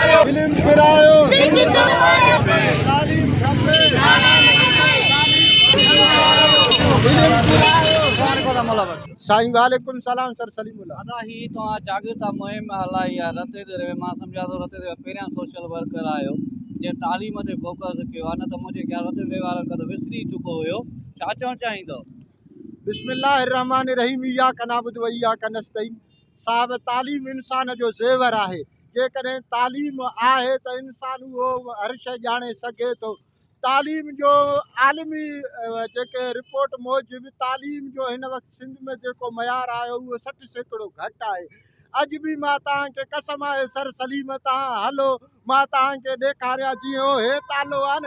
इल्म फिरायो साईं वालेकुम सलाम सर सलीमुल्लाह। दादा ही तो जागृता मुहिम हलाई आहे रते ते रहे मां सम्झा थो रते ते पहिरियां सोशल वर्कर आहियो जे तालीम ते फोकस कयो आहे न त मुंहिंजे ख़्याल रते ते वारनि खां त विसरी चुको हुयो छा चवणु चाहींदो? बिस्मिल्लाहिर्रहमानिर्रहीम इय्याका नअबुदु व इय्याका नस्तईन। साहब तालीम इंसान जो ज़ेवर आहे। जेकॾहिं तालीम आहे त इंसान उहो हर शइ ॼाणे सघे थो। तालीम जो आलमी जेके रिपोर्ट मूजिबि तालीम जो हिन वक़्तु सिंध में जेको मयार आहे उहो 60% घटि आहे। अॼु बि मां तव्हांखे कसम आहे सर सलीम तव्हां हलो मां तव्हांखे ॾेखारियां जीअं उहो हे तालो आहे न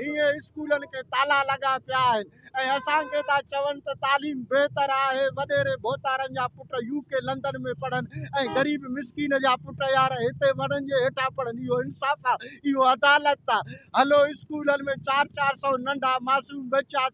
हीअं स्कूलनि खे ताला लॻा पिया आहिनि ऐं असांखे था चवनि त तालीम बहितर आहे। वॾेरे बोतारनि जा पुट UK लंदन में पढ़नि ऐं ग़रीब मिसकीन जा पुट यार हिते वॾनि जे हेठां पढ़नि। इहो इंसाफ़ आहे, इहो अदालत आहे। हलो स्कूलनि में 400 नंढा मासूम बच्चा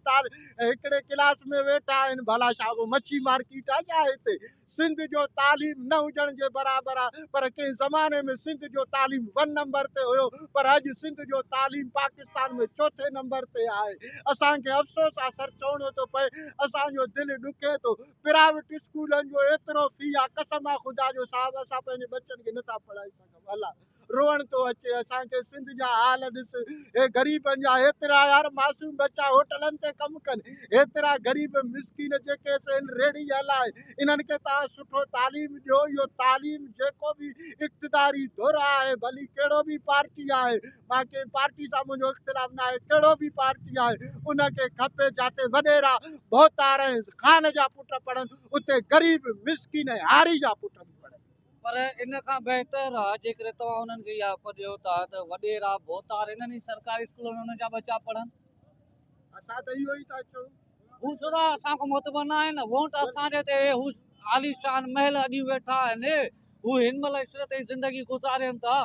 हिकिड़े क्लास में वेठा आहिनि। भला छा उहो मच्छी मार्केट आहे छा हिते? सिंध जो तालीम न हुजण जे बराबरि आहे। पर कंहिं ज़माने में सिंध जो तालीम 1 नंबर ते हुयो पर अॼु सिंध जो तालीम पाकिस्तान में 4थे नंबर ते आहे। असांखे अफ़सोस आहे सर चवणो थो पए, असांजो दिलि ॾुखे थो। प्राइवेट स्कूलनि जो एतिरो फी आहे कसम आहे ख़ुदा जो साहब असां पंहिंजे बच्चनि खे नथा पढ़ाए सघूं। अला रोअण थो अचे असांखे सिंध जा हाल ॾिस। हे ग़रीबनि जा हेतिरा यार मासूम बच्चा होटलनि ते कमु कनि, हेतिरा ग़रीब मिसकीन जेके आहिनि रेड़ी हलाए। इन्हनि खे तव्हां सुठो तालीम ॾियो। इहो तालीम जेको बि इक़्तिदारी धुर आहे भली कहिड़ो बि पार्टी आहे, मां कंहिं पार्टी सां मुंहिंजो इख़्तिलाफ़ न आहे, कहिड़ो बि पार्टी आहे उनखे खपे जाते वॾेरा बोतार ऐं ख़ान जा पुट पढ़नि उते ग़रीब मिसकीन ऐं हारी जा पुट बि पढ़नि। पर इन खां बहितर आहे जेकॾहिं तव्हां उन्हनि खे इहा ॾियो था त वॾेरा बोतार इन्हनि ई सरकारी स्कूलनि में उन्हनि जा बच्चा पढ़नि। असां त इहो ई था चऊं। हू छड़ा असांखां मोतबर न आहे न वोट असांजे ते हू आलीशान महल अॼु वेठा आहिनि। हू हिन महिल इशरत जी ज़िंदगी गुज़ारियनि था।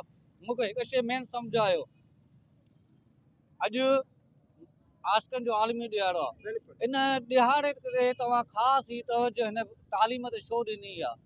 मूंखे हिकु शइ मेन सम्झायो, अॼु आशिक़नि जो आलमी ॾियारो आहे। इन ॾिहाड़े ते तव्हां ख़ासि ई तवजो हिन तालीम ते छो ॾिनी आहे?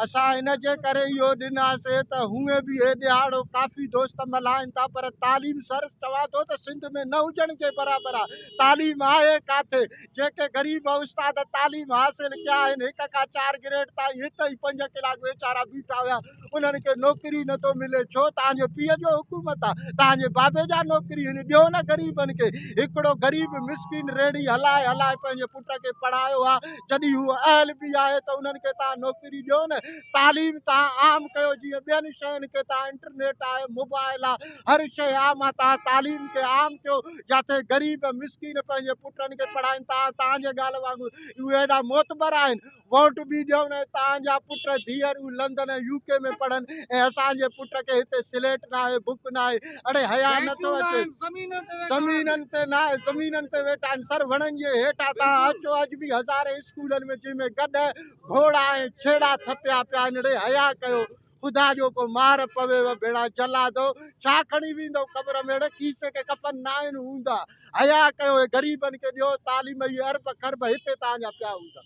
असां इन जे करे इहो ॾिनासीं त हूअं बि हे ॾिहाड़ो काफ़ी दोस्त मल्हाइनि था पर तालीम सर चवां थो त सिंध में न हुजण जे बराबरि आहे। तालीम आहे काथे? जेके ग़रीब उस्ताद तालीम हासिल कया आहिनि 1 खां 4 ग्रेड ताईं हिते ई 5 कलाक वेचारा बीठा हुया, उन्हनि खे नौकिरी नथो मिले। छो? तव्हांजे पीउ जो हुकूमत आहे, तव्हांजे बाबे जा नौकिरी आहिनि, ॾियो न ग़रीबनि खे। हिकिड़ो ग़रीब मिसकीन रेड़ी हलाए हलाए पंहिंजे पुट खे पढ़ायो आहे, जॾहिं हू अहल बि आहे त उन्हनि खे तव्हां नौकिरी ॾियो न। तालीम तव्हां आम कयो जीअं ॿियनि शयुनि खे तव्हां इंटरनेट आहे, मोबाइल आहे, हर शइ आम आहे। तव्हां तालीम खे आम कयो जिते ग़रीब मिसकीन पंहिंजे पुटनि खे पढ़ाइनि। तव्हांजे ॻाल्हि वांगुरु उहे हेॾा मोतबर आहिनि। वोट बि ॾियो न तव्हांजा पुट धीअरूं लंदन ऐं UK में पढ़नि ऐं असांजे पुट खे हिते स्लेट न आहे, बुक न आहे। अड़े हया नथो अचे? ज़मीननि ते न आहे, ज़मीननि ते वेठा आहिनि सर वणनि जे हेठां। तव्हां अचो अॼु बि हज़ारे स्कूलनि में जंहिंमें गॾ घोड़ा ऐं छेड़ा थपिया पिया आहिनि। अड़े हया कयो, ख़ुदा जो को मार पवेव भेड़ा जला दो छा खणी वेंदो क़ब्र में? अड़े खीसे के कफ़न न आहिनि हूंदा। हया कयो, ग़रीबनि खे ॾियो तालीम। इहे अरब खरब हिते तव्हांजा पिया हूंदा।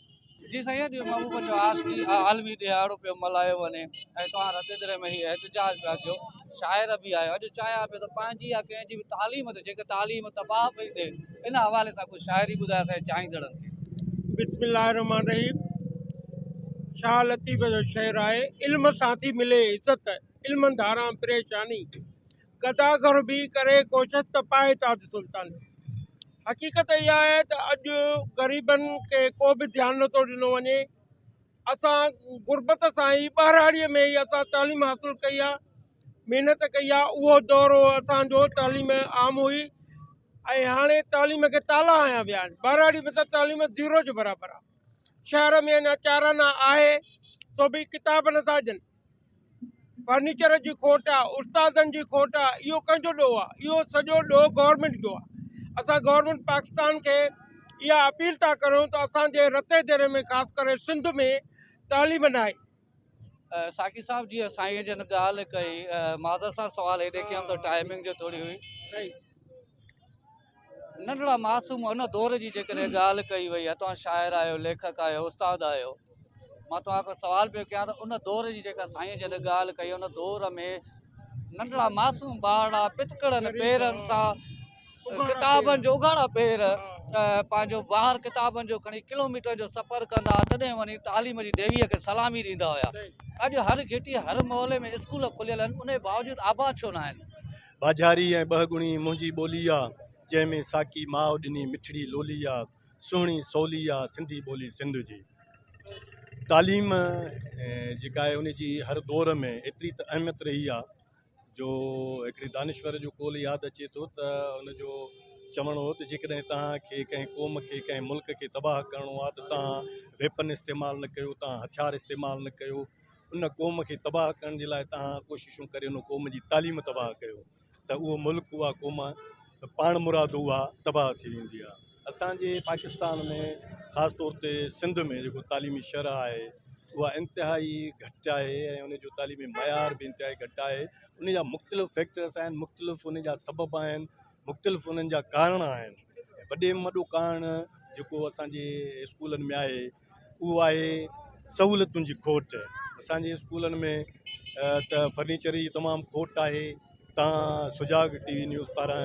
जी साईं, ॾियो महबूब जो आलमी ॾिहाड़ो पियो मल्हायो वञे ऐं तव्हां रतेदरे में हीअ एहतजाज पिया कयो। शाइर बि आयो अॼु चाहियां पियो त पंहिंजी या कंहिंजी बि तालीम ते जेके तालीम तबाह पई थिए इन हवाले सां कुझु शाइरी ॿुधाए असांजे चाहींदड़नि खे। बिस्मिल्लाहिर्रहमानिर्रहीम। शाह लतीफ़ जो शेर आहे, इल्म सां थी मिले इज़त, इल्म धारा परेशानी, गदागर बि करे कोशिश त पाए ताज सुल्तान। हक़ीक़त इहा आहे त अॼु ग़रीबनि खे को बि ध्यानु नथो ॾिनो वञे। असां गुरबत सां ई ॿारहाड़ीअ में ई असां तालीम हासिलु कई आहे, महिनत कई आहे। उहो दौरु असांजो तालीम आम हुई ऐं हाणे तालीम खे ताला हया विया आहिनि। ॿारहाड़ी में त तालीम 0 जे बराबरि आहे। शहर में अञा चाराना आहे सो बि किताब नथा ॾियनि, फर्नीचर जी खोट आहे, उस्तादनि जी खोट आहे। इहो कंहिंजो ॾोह आहे? इहो सॼो ॾोह गवर्नमेंट जो आहे। असां गवर्नमेंट पाकिस्तान खे इहा अपील था करूं त असांजे रते दरे में ख़ासि करे सिंध में तालीम न आहे। साकी साहब जी साईं जन ॻाल्हि कई, माज़र सां सवाल हेॾे कयमि त टाइमिंग जो थोरी हुई। नंढड़ा मासूम उन दौर जी जेकॾहिं ॻाल्हि कई वई आहे, तव्हां शाइर आहियो, लेखक आहियो, उस्ताद आहियो, मां तव्हां खां सवाल पियो कयां त उन दौर जी जेका साईं जन ॻाल्हि कई उन दौर में नंढड़ा मासूम ॿार पितकड़नि पेरनि सां किताबनि जो उघाड़ा पेर पंहिंजो ॿाहिरि किताबनि जो खणी किलोमीटर जो सफ़र कंदा तॾहिं वञी तालीम जी देवीअ खे सलामी ॾींदा हुया। अॼु हर घिटी हर मोहल्ले में स्कूल खुलियल आहिनि, उन जे बावजूदि आबाद छो न आहिनि? बाज़ारी ऐं ॿ गुणी मुंहिंजी ॿोली आहे, जंहिंमें साकी माउ ॾिनी मिठड़ी लोली आहे, सुहिणी सवली आहे सिंधी ॿोली सिंध जी। तालीम जेका आहे उनजी हर दौर में एतिरी त अहमियत रही आहे जो हिकिड़े दानिश्वर जो कोल यादि अचे थो त उनजो चवणो हो त जेकॾहिं तव्हांखे कंहिं क़ौम खे कंहिं मुल्क खे तबाह करिणो आहे त तव्हां वेपन इस्तेमालु न कयो, तव्हां हथियार इस्तेमालु न कयो, उन क़ौम खे तबाह करण जे लाइ तव्हां कोशिशूं करे उन क़ौम जी तालीम तबाह कयो त उहो मुल्क उहा क़ौम पाण मुराद उहा तबाह थी वेंदी आहे। असांजे पाकिस्तान में ख़ासि तौर ते सिंध में जेको तालीमी शरह आहे उहा इंतिहाई घटि आहे ऐं उनजो तालीमी मयार बि इंतिहाई घटि आहे। उन जा मुख़्तलिफ़ फैक्टर्स आहिनि, मुख़्तलिफ़ उन जा सबब आहिनि, मुख़्तलिफ़ उन्हनि जा कारण आहिनि। वॾे में वॾो कारण जेको असांजे स्कूलनि में आहे उहो आहे सहूलियतुनि जी खोट। असांजे स्कूलनि में त फर्नीचर जी तमामु खोट आहे। तव्हां सुजाग टीवी न्यूज़ पारां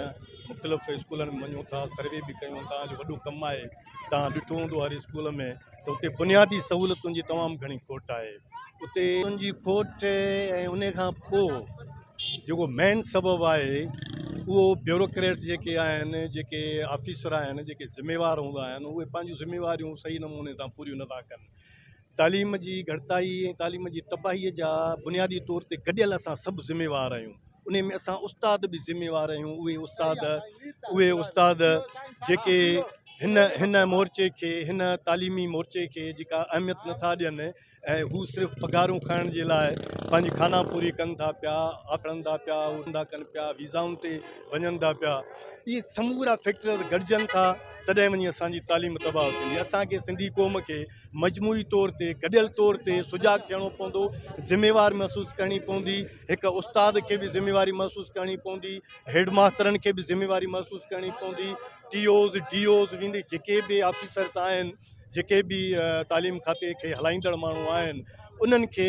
मुख़्तलिफ़ स्कूलनि में वञो था, सर्वे बि कयूं, तव्हांजो वॾो कमु आहे, तव्हां ॾिठो हूंदो हर स्कूल में त उते बुनियादी सहूलियतुनि जी तमामु घणी खोट आहे। उते उनजी खोट ऐं उन खां पोइ जेको मेन सबबु आहे उहो ब्यूरोक्रेट्स जेके आहिनि, जेके ऑफिसर आहिनि, जेके ज़िम्मेवार हूंदा आहिनि, उहे पंहिंजूं ज़िम्मेवारियूं सही नमूने सां पूरियूं नथा कनि। तालीम जी घटिताई ऐं तालीम जी तबाहीअ जा बुनियादी तौर ते गॾियल असां सभु ज़िम्मेवार आहियूं। उन में असां उस्ताद बि ज़िम्मेवार आहियूं। उहे उस्ताद जेके हिन मोर्चे खे, हिन तालीमी मोर्चे खे जेका अहमियत नथा ॾियनि ऐं हू सिर्फ़ु पघारूं खाइण जे लाइ पंहिंजी खाना पूरी कनि था पिया, आफ़ड़नि था पिया, उंदा कनि पिया, वीज़ाउनि ते वञनि था पिया, इहे समूरा फैक्टर गॾिजनि था तॾहिं वञी असांजी तालीम तबाह थींदी। असांखे सिंधी क़ौम खे मजमूई तौर ते गॾियल तौर ते सुजाग थियणो पवंदो, ज़िम्मेवार महसूसु करणी पवंदी, हिकु उस्ताद खे बि ज़िम्मेवारी महसूसु करणी पवंदी, हेड मास्तरनि खे बि ज़िम्मेवारी महसूसु करणी पवंदी, टीओज़ वेंदे जेके बि ऑफिसर्स आहिनि, जेके बि तालीम खाते खे हलाईंदड़ माण्हू आहिनि, उन्हनि खे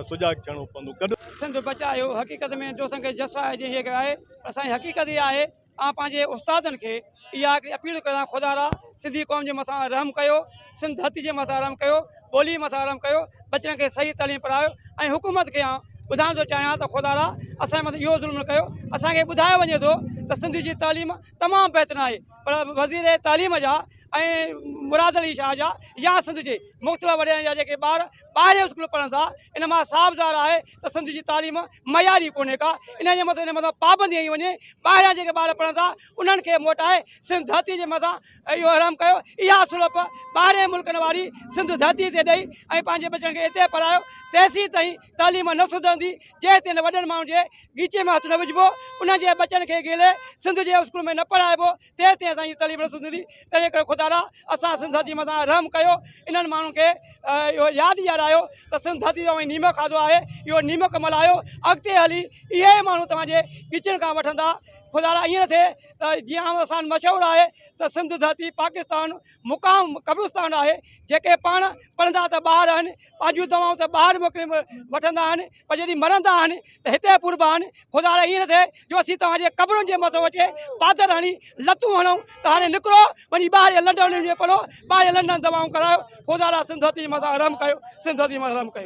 सुजाग थियणो पवंदो। गॾु सिंध बचायो हक़ीक़त में जो असांखे जस आहे जंहिं जेके आहे असांजी हक़ीक़त इहा आहे। ऐं पंहिंजे उस्तादनि खे इहा हिकिड़ी अपील कयां, ख़ुदा रा सिंधी क़ौम जे मथां रहम कयो, सिंध धरती जे मथां रहम कयो, ॿोली मथां रहम कयो, बचनि खे सही तालीम पढ़ायो ऐं हुकूमत खे ॿुधाइण थो चाहियां त ख़ुदा रा असांजे मथां इहो ज़ुल्म न कयो। असांखे ॿुधायो वञे थो त सिंध जी तालीम तमामु बहितरु आहे, पर वज़ीर तालीम जा ऐं मुराद अली शाह जा या सिंध जे मुख़्तलिफ़ वॾे जा जेके ॿार ॿाहिरि स्कूल पढ़नि था, इन मां साफ़ ज़ाहिर आहे त सिंध जी तालीम मयारी कोन्हे का। इन जे मथां पाबंदी हई वञे, ॿाहिरियां जेके ॿार पढ़नि था उन्हनि खे मोटाए सिंध धरती जे मथां इहो रहम कयो। इहा सुलभ ॿाहिरि मुल्कनि वारी सिंध धरती ते ॾेई ऐं पंहिंजे बचनि खे हिते पढ़ायो, तेसीं ताईं तालीम न सुधरंदी जेसि ताईं वॾनि माण्हुनि जे गीचे में हथु न विझिबो, उन्हनि जे बचनि खे ॻेले सिंध जे स्कूल में न पढ़ाइबो, तेसि ताईं असांजी तालीम न सुधरंदी। तंहिंजे करे ख़ुदा रा असां सिंध धरती मथां रहम कयो, इन्हनि माण्हुनि खे इहो यादि ॾियारायो त सिंध धरती जो नीमक खाधो आहे, इहो नीमक मल्हायो। अॻिते हली इहे माण्हू तव्हांजे गीचनि खां वठंदा। ख़ुदा रा ईअं न थिए त जीअं असां मशहूरु आहे त सिंध धरती पाकिस्तान मुक़ाम कब्रिस्तान आहे, जेके पाण पढ़ंदा त ॿार आहिनि, पंहिंजूं दवाऊं त ॿाहिरि मोकिले वठंदा आहिनि, पर जॾहिं मरंदा आहिनि त हिते पुरबा आहिनि। ख़ुदा रा ईअं न थिए जो असीं तव्हांजे क़बरुनि जे मथां अचे पादर हणी लतूं हणूं त हाणे निकिरो वञी ॿाहिरि लंडन में पढ़ो, ॿाहिरि लंडन दवाऊं करायो। ख़ुदा रा सिंध धरती जे मथां रहम कयो, सिंध धरती मथां रहम कयो।